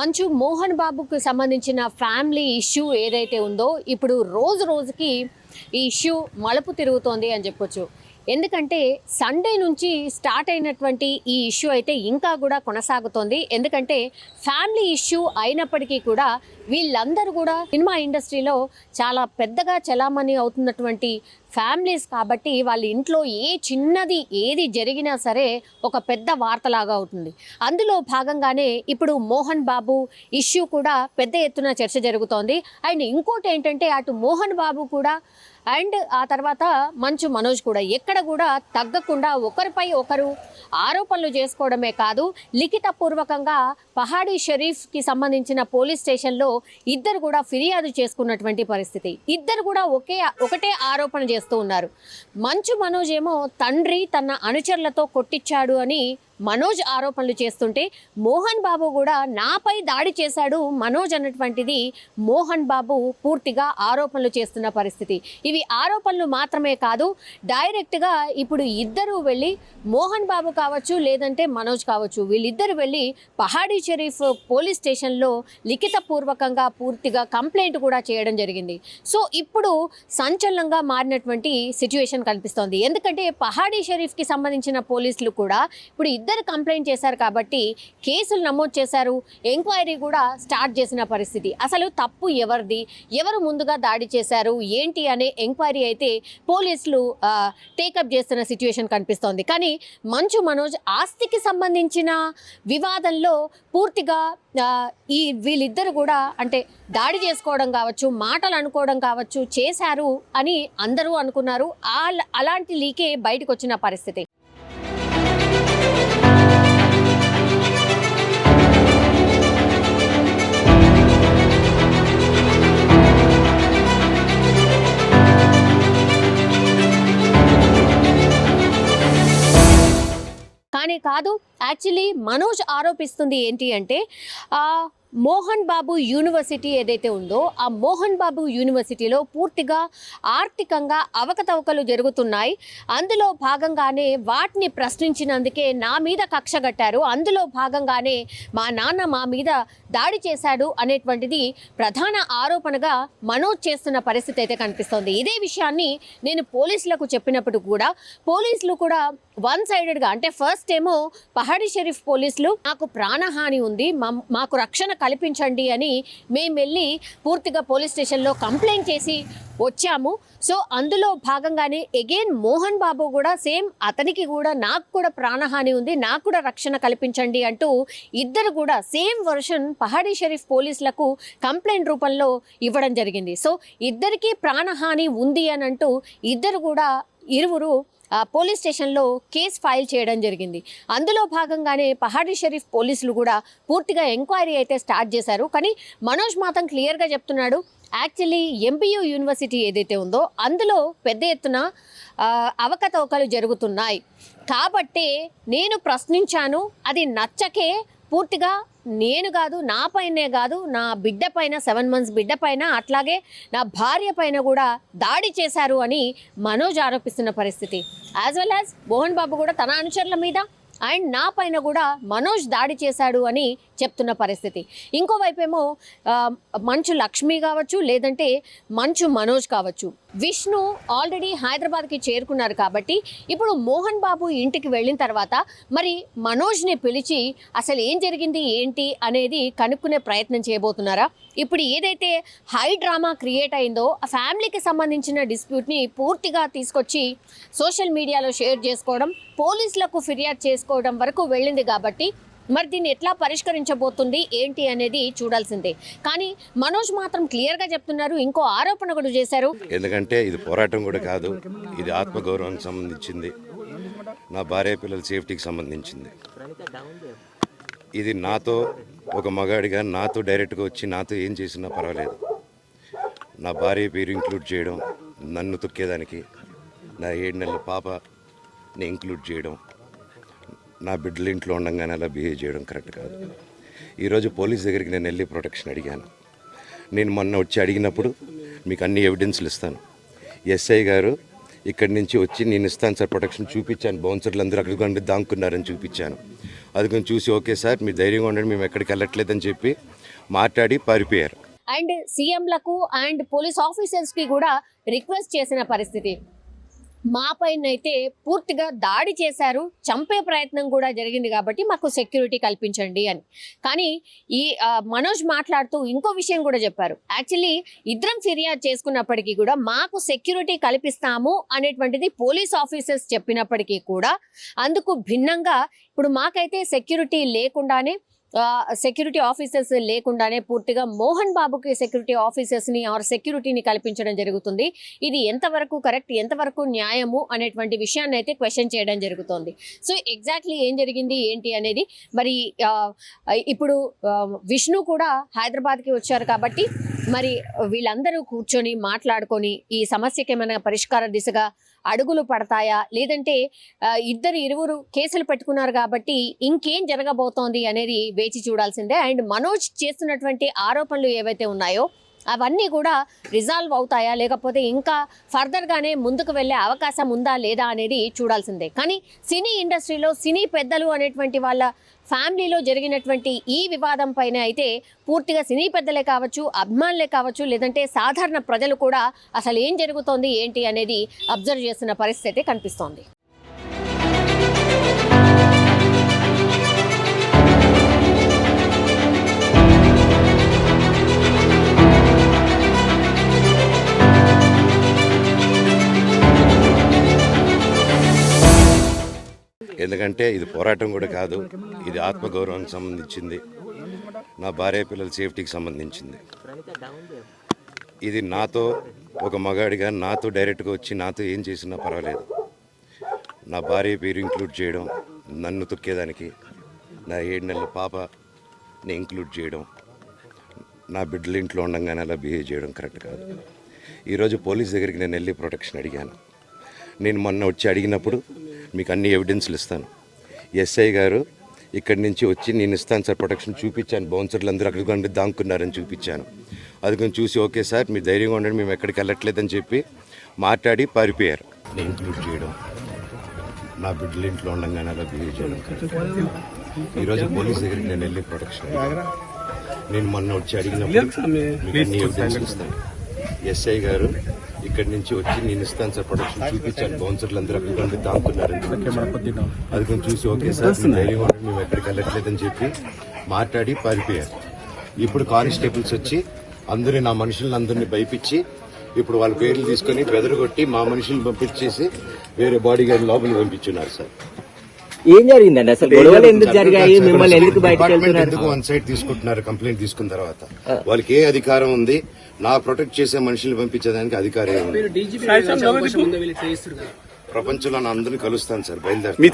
మంచు మోహన్ బాబుకు సంబంధించిన ఫ్యామిలీ ఇష్యూ ఏదైతే ఉందో ఇప్పుడు రోజు రోజుకి ఈ ఇష్యూ మలుపు తిరుగుతోంది అని చెప్పొచ్చు. ఎందుకంటే సండే నుంచి స్టార్ట్ అయినటువంటి ఈ ఇష్యూ అయితే ఇంకా కూడా కొనసాగుతోంది. ఎందుకంటే ఫ్యామిలీ ఇష్యూ అయినప్పటికీ కూడా వీళ్ళందరూ కూడా సినిమా ఇండస్ట్రీలో చాలా పెద్దగా చలామణి అవుతున్నటువంటి ఫ్యామిలీస్ కాబట్టి వాళ్ళ ఇంట్లో చిన్నది ఏది జరిగినా సరే ఒక పెద్ద వార్తలాగా అవుతుంది. అందులో భాగంగానే ఇప్పుడు మోహన్ బాబు ఇష్యూ కూడా పెద్ద ఎత్తున చర్చ జరుగుతోంది. అండ్ ఇంకోటి ఏంటంటే అటు మోహన్ బాబు కూడా అండ్ ఆ తర్వాత మంచు మనోజ్ కూడా ఎక్కడ కూడా తగ్గకుండా ఒకరిపై ఒకరు ఆరోపణలు చేసుకోవడమే కాదు, లిఖితపూర్వకంగా పహాడీ షరీఫ్కి సంబంధించిన పోలీస్ స్టేషన్లో ఇద్దరు కూడా ఫిర్యాదు చేసుకున్నటువంటి పరిస్థితి. ఇద్దరు కూడా ఒకటే ఆరోపణ చేస్తూ ఉన్నారు. మంచు మనోజ్ ఏమో తండ్రి తన అనుచరులతో కొట్టించాడు అని మనోజ్ ఆరోపణలు చేస్తుంటే, మోహన్ బాబు కూడా నాపై దాడి చేశాడు మనోజ్ అన్నటువంటిది మోహన్ బాబు పూర్తిగా ఆరోపణలు చేస్తున్న పరిస్థితి. ఇవి ఆరోపణలు మాత్రమే కాదు, డైరెక్ట్గా ఇప్పుడు ఇద్దరు వెళ్ళి మోహన్ బాబు కావచ్చు లేదంటే మనోజ్ కావచ్చు వీళ్ళిద్దరు వెళ్ళి పహాడీ షరీఫ్ పోలీస్ స్టేషన్లో లిఖితపూర్వకంగా పూర్తిగా కంప్లైంట్ కూడా చేయడం జరిగింది. సో ఇప్పుడు సంచలనంగా మారినటువంటి సిచ్యువేషన్ కనిపిస్తోంది. ఎందుకంటే పహాడీ షరీఫ్కి సంబంధించిన పోలీసులు కూడా ఇప్పుడు ఇద్దరు కంప్లైంట్ చేశారు కాబట్టి కేసులు నమోదు చేశారు, ఎంక్వైరీ కూడా స్టార్ట్ చేసిన పరిస్థితి. అసలు తప్పు ఎవరిది, ఎవరు ముందుగా దాడి చేశారు ఏంటి అనే ఎంక్వైరీ అయితే పోలీసులు టేకప్ చేస్తున్న సిచ్యువేషన్ కనిపిస్తోంది. కానీ మంచు మనోజ్ ఆస్తికి సంబంధించిన వివాదంలో పూర్తిగా వీళ్ళిద్దరు కూడా అంటే దాడి చేసుకోవడం కావచ్చు, మాటలు అనుకోవడం కావచ్చు చేశారు అని అందరూ అనుకున్నారు. అలాంటి లీకే బయటకు వచ్చిన పరిస్థితి. కానీ కాదు, యాక్చువల్లీ మనోజ్ ఆరోపిస్తుంది ఏంటి అంటే మోహన్ బాబు యూనివర్సిటీ ఏదైతే ఉందో ఆ మోహన్ బాబు యూనివర్సిటీలో పూర్తిగా ఆర్థికంగా అవకతవకలు జరుగుతున్నాయి. అందులో భాగంగానే వాటిని ప్రశ్నించినందుకే నా మీద కక్ష కట్టారు, అందులో భాగంగానే మా నాన్న మా మీద దాడి చేశాడు అనేటువంటిది ప్రధాన ఆరోపణగా మనోజ్ చేస్తున్న పరిస్థితి అయితే కనిపిస్తోంది. ఇదే విషయాన్ని నేను పోలీసులకు చెప్పినప్పుడు కూడా పోలీసులు కూడా వన్ సైడెడ్గా అంటే ఫస్ట్ ఏమో పహాడీ షరీఫ్ పోలీసులు నాకు ప్రాణహాని ఉంది, మాకు రక్షణ కల్పించండి అని మేము వెళ్ళి పూర్తిగా పోలీస్ స్టేషన్లో కంప్లైంట్ చేసి వచ్చాము. సో అందులో భాగంగానే అగైన్ మోహన్ బాబు కూడా సేమ్ అతనికి కూడా నాకు కూడా ప్రాణహాని ఉంది, నాకు కూడా రక్షణ కల్పించండి అంటూ ఇద్దరు కూడా సేమ్ వర్షన్ పహాడీ షరీఫ్ పోలీసులకు కంప్లైంట్ రూపంలో ఇవ్వడం జరిగింది. సో ఇద్దరికీ ప్రాణహాని ఉంది అని అంటూ ఇరువురు పోలీస్ స్టేషన్లో కేసు ఫైల్ చేయడం జరిగింది. అందులో భాగంగానే పహాడీ షరీఫ్ పోలీసులు కూడా పూర్తిగా ఎంక్వైరీ అయితే స్టార్ట్ చేశారు. కానీ మనోజ్ మాత్రం క్లియర్గా చెప్తున్నాడు, యాక్చువల్లీ ఎంపీయూ యూనివర్సిటీ ఏదైతే ఉందో అందులో పెద్ద ఎత్తున అవకతవకలు జరుగుతున్నాయి కాబట్టే నేను ప్రశ్నించాను, అది నచ్చకే పూర్తిగా నేను కాదు నా పైనే కాదు నా బిడ్డ పైన 7 months బిడ్డ పైన అట్లాగే నా భార్య పైన కూడా దాడి చేశారు అని మనోజ్ ఆరోపిస్తున్న పరిస్థితి. As well as Mohan Babu కూడా తన అనుచరుల మీద అండ్ నా పైన కూడా మనోజ్ దాడి చేశాడు అని చెప్తున్న పరిస్థితి. ఇంకోవైపు ఏమో మంచు లక్ష్మి కావచ్చు లేదంటే మంచు మనోజ్ కావచ్చు, విష్ణు ఆల్రెడీ హైదరాబాద్కి చేరుకున్నారు కాబట్టి ఇప్పుడు మోహన్ బాబు ఇంటికి వెళ్ళిన తర్వాత మరి మనోజ్ని పిలిచి అసలు ఏం జరిగింది ఏంటి అనేది కనుక్కునే ప్రయత్నం చేయబోతున్నారా? ఇప్పుడు ఏదైతే హై డ్రామా క్రియేట్ అయిందో ఆ ఫ్యామిలీకి సంబంధించిన డిస్ప్యూట్ని పూర్తిగా తీసుకొచ్చి సోషల్ మీడియాలో షేర్ చేసుకోవడం, పోలీసులకు ఫిర్యాదు చేసుకోవడం వరకు వెళ్ళింది కాబట్టి మరి దీన్ని ఎట్లా పరిష్కరించబోతుంది ఏంటి అనేది చూడాల్సిందే. కానీ మనోజ్ మాత్రం క్లియర్గా చెప్తున్నారు, ఇంకో ఆరోపణ కూడా చేశారు. ఎందుకంటే ఇది పోరాటం కూడా కాదు, ఇది ఆత్మగౌరవానికి సంబంధించింది, నా భార్య పిల్లల సేఫ్టీకి సంబంధించింది. ఇది నాతో ఒక మగాడిగా నాతో డైరెక్ట్గా వచ్చి నాతో ఏం చేసినా పర్వాలేదు, నా భార్య పేరు ఇంక్లూడ్ చేయడం, నన్ను తొక్కేదానికి నా 7 నెలల పాపని ఇంక్లూడ్ చేయడం, నా బిడ్డల ఇంట్లో ఉండగానే అలా బిహేవ్ చేయడం కరెక్ట్ కాదు. ఈరోజు పోలీస్ దగ్గరికి నేను వెళ్ళి ప్రొటెక్షన్ అడిగాను. నేను మొన్న వచ్చి అడిగినప్పుడు మీకు అన్ని ఎవిడెన్స్లు ఇస్తాను, ఎస్ఐ గారు ఇక్కడి నుంచి వచ్చి నేను ఇస్తాను సార్ ప్రొటెక్షన్ చూపించాను, బౌన్సర్లు అందరూ అక్కడికి దాంకున్నారని చూపించాను. అది కొంచెం చూసి ఓకే సార్ మీరు ధైర్యంగా ఉండండి, మేము ఎక్కడికి వెళ్ళట్లేదని చెప్పి మాట్లాడి పారిపోయారు. అండ్ సీఎంలకు అండ్ పోలీస్ ఆఫీసర్స్ కి కూడా రిక్వెస్ట్ చేసిన పరిస్థితి. మా పైన అయితే పూర్తిగా దాడి చేశారు, చంపే ప్రయత్నం కూడా జరిగింది కాబట్టి మాకు సెక్యూరిటీ కల్పించండి అని. కానీ ఈ మనోజ్ మాట్లాడుతూ ఇంకో విషయం కూడా చెప్పారు. యాక్చువల్లీ ఇద్దరం ఫిర్యాదు చేసుకున్నప్పటికీ కూడా మాకు సెక్యూరిటీ కల్పిస్తాము అనేటువంటిది పోలీస్ ఆఫీసర్స్ చెప్పినప్పటికీ కూడా అందుకు భిన్నంగా ఇప్పుడు మాకైతే సెక్యూరిటీ లేకుండానే సెక్యూరిటీ ఆఫీసర్స్ లేకుండానే పూర్తిగా మోహన్ బాబుకి సెక్యూరిటీ ఆఫీసర్స్ని ఆర్ సెక్యూరిటీని కల్పించడం జరుగుతుంది. ఇది ఎంతవరకు కరెక్ట్, ఎంతవరకు న్యాయము అనేటువంటి విషయాన్ని అయితే క్వశ్చన్ చేయడం జరుగుతుంది. సో ఎగ్జాక్ట్లీ ఏం జరిగింది ఏంటి అనేది మరి ఇప్పుడు విష్ణు కూడా హైదరాబాద్కి వచ్చారు కాబట్టి మరి వీళ్ళందరూ కూర్చొని మాట్లాడుకొని ఈ సమస్యకి ఏమైనా పరిష్కార దిశగా అడుగులు పడతాయా, లేదంటే ఇరువురు కేసులు పెట్టుకున్నారు కాబట్టి ఇంకేం జరగబోతోంది అనేది వేచి చూడాల్సిందే. అండ్ మనోజ్ చేస్తున్నటువంటి ఆరోపణలు ఏవైతే ఉన్నాయో అవన్నీ కూడా రిజాల్వ్ అవుతాయా, లేకపోతే ఇంకా ఫర్దర్గానే ముందుకు వెళ్ళే అవకాశం ఉందా లేదా అనేది చూడాల్సిందే. కానీ సినీ ఇండస్ట్రీలో సినీ పెద్దలు అనేటువంటి వాళ్ళ ఫ్యామిలీలో జరిగినటువంటి ఈ వివాదం పైన అయితే పూర్తిగా సినీ పెద్దలే కావచ్చు, అభిమానులే కావచ్చు, లేదంటే సాధారణ ప్రజలు కూడా అసలు ఏం జరుగుతోంది ఏంటి అనేది అబ్జర్వ్ చేస్తున్న పరిస్థితి కనిపిస్తోంది. ఎందుకంటే ఇది పోరాటం కూడా కాదు, ఇది ఆత్మగౌరవానికి సంబంధించింది, నా భార్య పిల్లల సేఫ్టీకి సంబంధించింది. ఇది నాతో ఒక మగాడిగా నాతో డైరెక్ట్గా వచ్చి నాతో ఏం చేసినా పర్వాలేదు. నా భార్య పేరు ఇంక్లూడ్ చేయడం, నన్ను తొక్కేదానికి, నా 7 నెలల పాపని ఇంక్లూడ్ చేయడం, నా బిడ్డల ఇంట్లో ఉండగానే అలా బిహేవ్ చేయడం కరెక్ట్ కాదు. ఈరోజు పోలీస్ దగ్గరికి నేను వెళ్ళి ప్రొటెక్షన్ అడిగాను. నేను మొన్న వచ్చి అడిగినప్పుడు మీకు అన్ని ఎవిడెన్స్లు ఇస్తాను, ఎస్ఐ గారు ఇక్కడి నుంచి వచ్చి నేను ఇస్తాను సార్ ప్రొటెక్షన్ చూపించాను, బౌన్సర్లు అందరూ అక్కడికి దాక్కున్నారని చూపించాను. అది కొంచెం చూసి ఓకే సార్ మీరు ధైర్యంగా ఉండండి, మేము ఎక్కడికి వెళ్ళట్లేదని చెప్పి మాట్లాడి పారిపోయారు. నేను ఇంక్లూడ్ చేయడం, నా బిడ్డల ఇంట్లో ఉండగానే అలా బిహేవ్ చేయడం కరెక్ట్. ఈరోజు పోలీస్ దగ్గరికి నేను వెళ్ళి ప్రొటెక్షన్ నేను మొన్న వచ్చి అడిగినప్పుడు మీకు అన్ని ఎవిడెన్స్లు ఇస్తాను, ఎస్ఐ గారు ఇక్కడి నుంచి వచ్చి నేను ఇస్తాను సార్ ప్రొటెక్షన్ చూపించాను, బౌన్సర్లు అందరూ అక్కడికి దాక్కున్నారని అది కొంచెం చూసి ఓకే సార్ ధైర్యం ఉండండి, మేము ఎక్కడికి వెళ్ళట్లేదని చెప్పి మాట్లాడి పారిపోయారు. ఇప్పుడు కానిస్టేబుల్స్ వచ్చి అందరూ నా మనుషులను అందరినీ భయపించి ఇప్పుడు వాళ్ళ పేర్లు తీసుకొని బెదరగొట్టి మా మనుషులను పంపించేసి వేరే బాడీ గార్డ్ లోపలికి పంపించున్నారు సార్. ఏం జరిగిందండి అసలు? గొడవలు ఎందుకు జరిగాయి? మిమ్మల్ని ఎందుకు ఎందుకు వన్ సైడ్ తీసుకుంటున్నారు? కంప్లైంట్ తీసుకున్న తర్వాత వాళ్ళకి ఏ అధికారం ఉంది? నా ప్రొటెక్ట్ చేసే మనుషుల్ని పంపించేదానికి అధికారం ఉంది. ప్రపంచంలో అందరినీ కలుస్తాను సార్, బయలుదేరి.